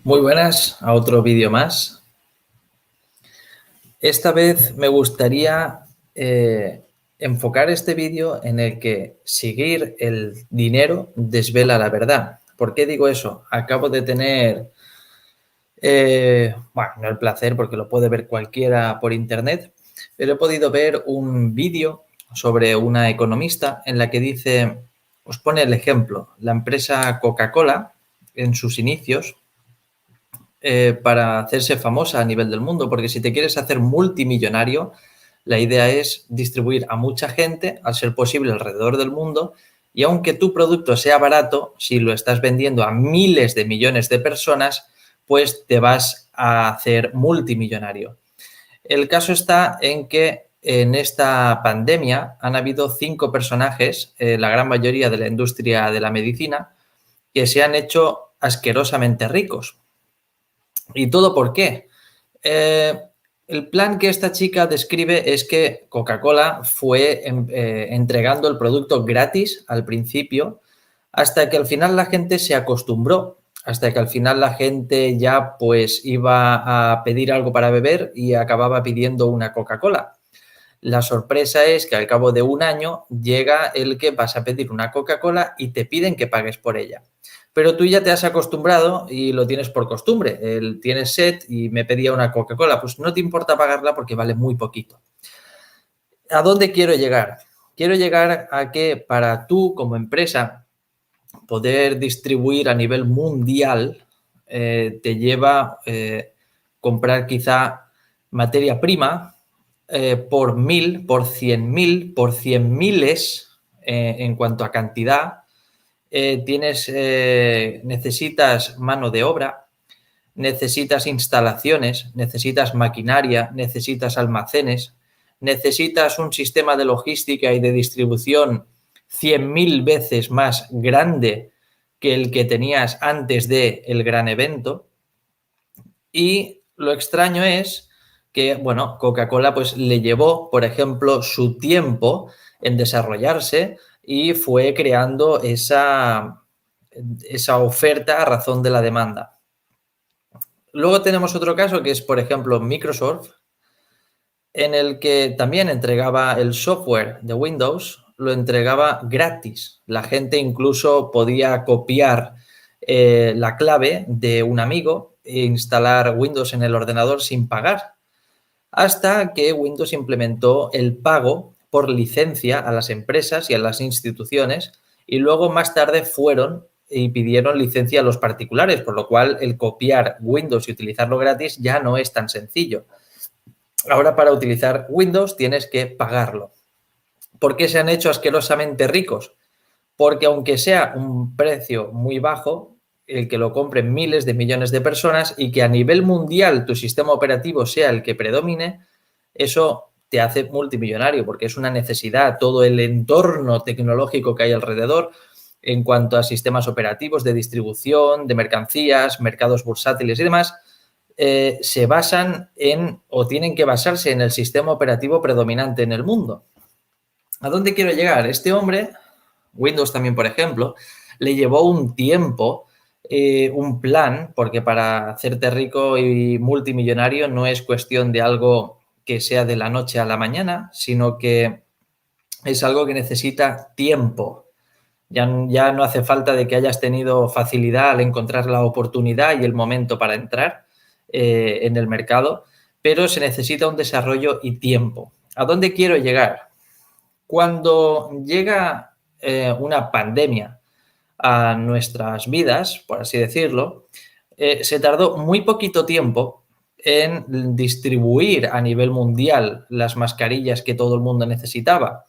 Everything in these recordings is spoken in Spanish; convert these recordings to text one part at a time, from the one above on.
Muy buenas, a otro vídeo más. Esta vez me gustaría enfocar este vídeo en el que seguir el dinero desvela la verdad. ¿Por qué digo eso? Acabo de tener, bueno, no el placer porque lo puede ver cualquiera por internet, pero he podido ver un vídeo sobre una economista en la que dice, os pone el ejemplo, la empresa Coca-Cola en sus inicios para hacerse famosa a nivel del mundo, porque si te quieres hacer multimillonario, la idea es distribuir a mucha gente, al ser posible, alrededor del mundo, y aunque tu producto sea barato, si lo estás vendiendo a miles de millones de personas, pues te vas a hacer multimillonario. El caso está en que en esta pandemia han habido 5 personajes, la gran mayoría de la industria de la medicina, que se han hecho asquerosamente ricos. ¿Y todo por qué? El plan que esta chica describe es que Coca-Cola fue entregando el producto gratis al principio hasta que al final la gente se acostumbró, hasta que al final la gente ya pues iba a pedir algo para beber y acababa pidiendo una Coca-Cola. La sorpresa es que al cabo de un año llega el que vas a pedir una Coca-Cola y te piden que pagues por ella. Pero tú ya te has acostumbrado y lo tienes por costumbre. Tienes sed y me pedía una Coca-Cola. Pues no te importa pagarla porque vale muy poquito. ¿A dónde quiero llegar? Quiero llegar a que para tú como empresa poder distribuir a nivel mundial te lleva comprar quizá materia prima por 1000, por 100.000, por 100 miles en cuanto a cantidad. Necesitas mano de obra, necesitas instalaciones, necesitas maquinaria, necesitas almacenes, necesitas un sistema de logística y de distribución 100.000 veces más grande que el que tenías antes del gran evento. Y lo extraño es que, bueno, Coca-Cola pues le llevó, por ejemplo, su tiempo en desarrollarse y fue creando esa oferta a razón de la demanda. Luego tenemos otro caso que es, por ejemplo, Microsoft, en el que también entregaba el software de Windows, lo entregaba gratis. La gente incluso podía copiar la clave de un amigo e instalar Windows en el ordenador sin pagar, hasta que Windows implementó el pago por licencia a las empresas y a las instituciones, y luego más tarde fueron y pidieron licencia a los particulares, por lo cual el copiar Windows y utilizarlo gratis ya no es tan sencillo. Ahora para utilizar Windows tienes que pagarlo. ¿Por qué se han hecho asquerosamente ricos? Porque aunque sea un precio muy bajo, el que lo compren miles de millones de personas y que a nivel mundial tu sistema operativo sea el que predomine, eso te hace multimillonario porque es una necesidad, todo el entorno tecnológico que hay alrededor en cuanto a sistemas operativos de distribución, de mercancías, mercados bursátiles y demás, se basan en o tienen que basarse en el sistema operativo predominante en el mundo. ¿A dónde quiero llegar? Este hombre, Windows también, por ejemplo, le llevó un tiempo, un plan, porque para hacerte rico y multimillonario no es cuestión de algo que sea de la noche a la mañana, sino que es algo que necesita tiempo. Ya no hace falta de que hayas tenido facilidad al encontrar la oportunidad y el momento para entrar en el mercado, pero se necesita un desarrollo y tiempo. ¿A dónde quiero llegar? Cuando llega una pandemia a nuestras vidas, por así decirlo, se tardó muy poquito tiempo en distribuir a nivel mundial las mascarillas que todo el mundo necesitaba.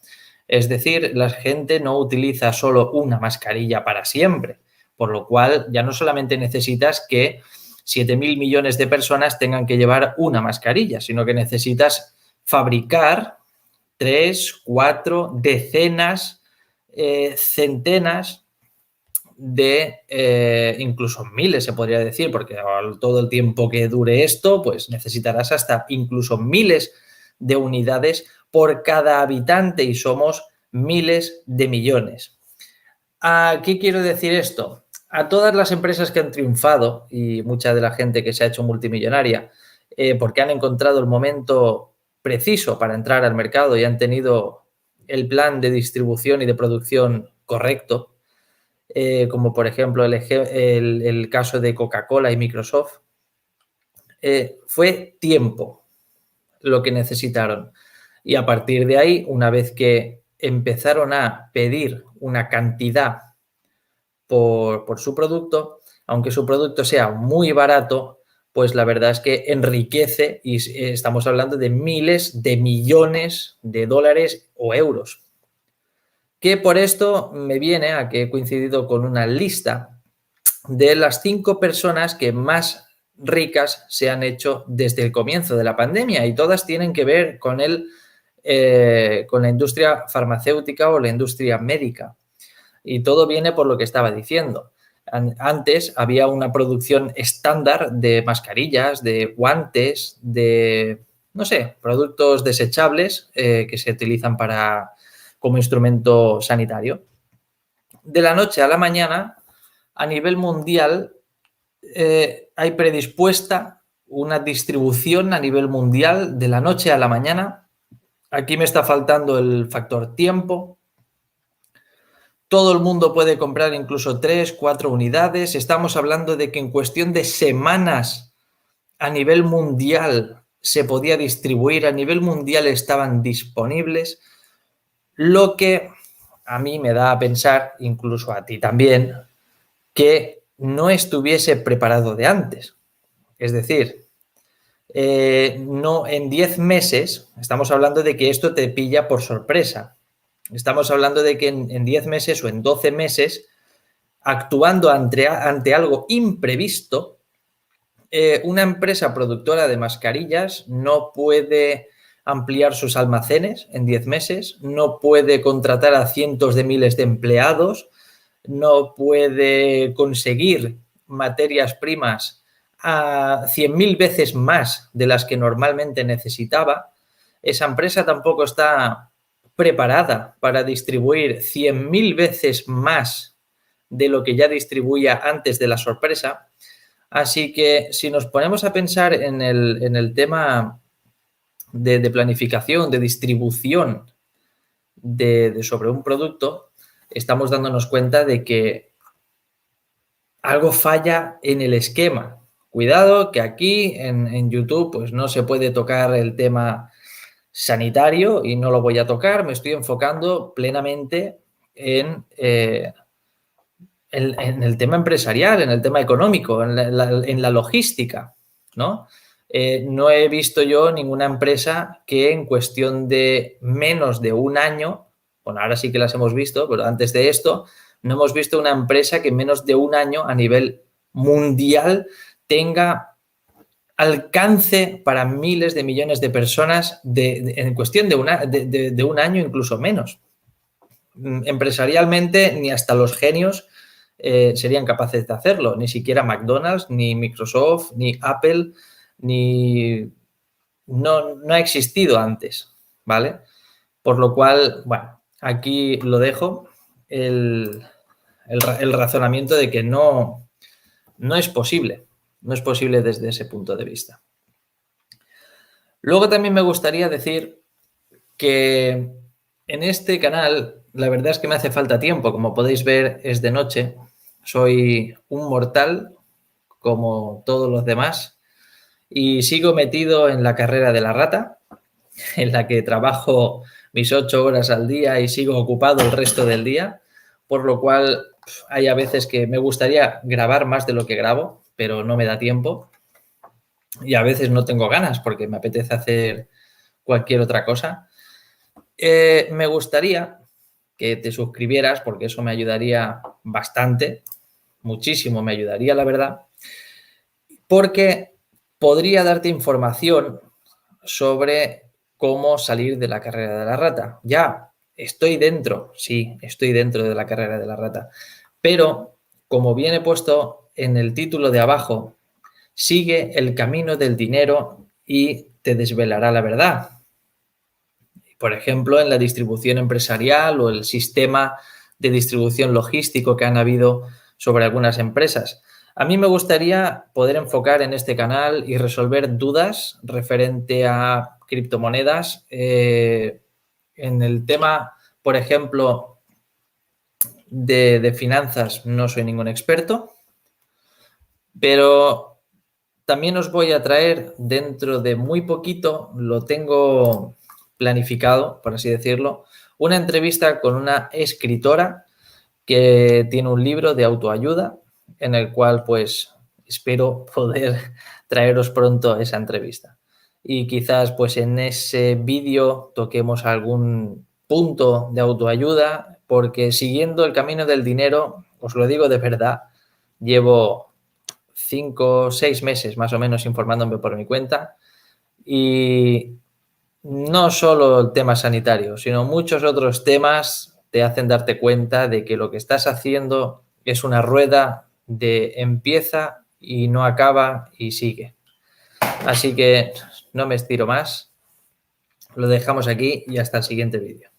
Es decir, la gente no utiliza solo una mascarilla para siempre, por lo cual ya no solamente necesitas que 7.000 millones de personas tengan que llevar una mascarilla, sino que necesitas fabricar 3, 4, decenas, centenas de incluso miles, se podría decir, porque todo el tiempo que dure esto, pues necesitarás hasta incluso miles de unidades por cada habitante y somos miles de millones. ¿A qué quiero decir esto? a todas las empresas que han triunfado y mucha de la gente que se ha hecho multimillonaria, porque han encontrado el momento preciso para entrar al mercado y han tenido el plan de distribución y de producción correcto, como por ejemplo el caso de Coca-Cola y Microsoft, fue tiempo lo que necesitaron. Y a partir de ahí, una vez que empezaron a pedir una cantidad por su producto, aunque su producto sea muy barato, pues la verdad es que enriquece y estamos hablando de miles de millones de dólares o euros. Que por esto me viene a que he coincidido con una lista de las 5 personas que más ricas se han hecho desde el comienzo de la pandemia y todas tienen que ver con con la industria farmacéutica o la industria médica. Y todo viene por lo que estaba diciendo. Antes había una producción estándar de mascarillas, de guantes, de, no sé, productos desechables que se utilizan como instrumento sanitario. De la noche a la mañana, a nivel mundial, hay predispuesta una distribución a nivel mundial de la noche a la mañana. Aquí me está faltando el factor tiempo. Todo el mundo puede comprar incluso 3, 4 unidades. Estamos hablando de que en cuestión de semanas a nivel mundial se podía distribuir, a nivel mundial estaban disponibles, lo que a mí me da a pensar, incluso a ti también, que no estuviese preparado de antes. Es decir, no en 10 meses, estamos hablando de que esto te pilla por sorpresa. Estamos hablando de que en 10 meses o en 12 meses, actuando ante algo imprevisto, una empresa productora de mascarillas no puede ampliar sus almacenes en 10 meses, no puede contratar a cientos de miles de empleados, no puede conseguir materias primas a 100.000 veces más de las que normalmente necesitaba. Esa empresa tampoco está preparada para distribuir 100.000 veces más de lo que ya distribuía antes de la sorpresa. Así que si nos ponemos a pensar en el tema de planificación, de distribución sobre un producto, estamos dándonos cuenta de que algo falla en el esquema. Cuidado que aquí en YouTube pues no se puede tocar el tema sanitario y no lo voy a tocar, me estoy enfocando plenamente en el tema empresarial, en el tema económico, en la logística, ¿no? No he visto yo ninguna empresa que en cuestión de menos de un año, bueno, ahora sí que las hemos visto, pero antes de esto, no hemos visto una empresa que en menos de un año a nivel mundial tenga alcance para miles de millones de personas en cuestión de un año, incluso menos. Empresarialmente, ni hasta los genios serían capaces de hacerlo. Ni siquiera McDonald's, ni Microsoft, ni Apple, ni... No ha existido antes, ¿vale? Por lo cual, bueno, aquí lo dejo, el razonamiento de que no es posible. No es posible desde ese punto de vista. Luego también me gustaría decir que en este canal la verdad es que me hace falta tiempo. Como podéis ver, es de noche. Soy un mortal como todos los demás y sigo metido en la carrera de la rata, en la que trabajo mis 8 horas al día y sigo ocupado el resto del día, por lo cual hay a veces que me gustaría grabar más de lo que grabo, pero no me da tiempo y a veces no tengo ganas porque me apetece hacer cualquier otra cosa. Me gustaría que te suscribieras porque eso me ayudaría bastante, muchísimo me ayudaría, la verdad, porque podría darte información sobre cómo salir de la carrera de la rata. Ya estoy dentro, sí, estoy dentro de la carrera de la rata, pero como viene puesto en el título de abajo, sigue el camino del dinero y te desvelará la verdad. Por ejemplo, en la distribución empresarial o el sistema de distribución logístico que han habido sobre algunas empresas. A mí me gustaría poder enfocar en este canal y resolver dudas referente a criptomonedas. En el tema, por ejemplo, de finanzas no soy ningún experto, pero también os voy a traer dentro de muy poquito, lo tengo planificado, por así decirlo, una entrevista con una escritora que tiene un libro de autoayuda en el cual pues espero poder traeros pronto esa entrevista. Y quizás pues en ese vídeo toquemos algún punto de autoayuda, porque siguiendo el camino del dinero, os lo digo de verdad, llevo 5 o 6 meses más o menos informándome por mi cuenta y no solo el tema sanitario, sino muchos otros temas te hacen darte cuenta de que lo que estás haciendo es una rueda de empieza y no acaba y sigue. Así que no me estiro más, lo dejamos aquí y hasta el siguiente vídeo.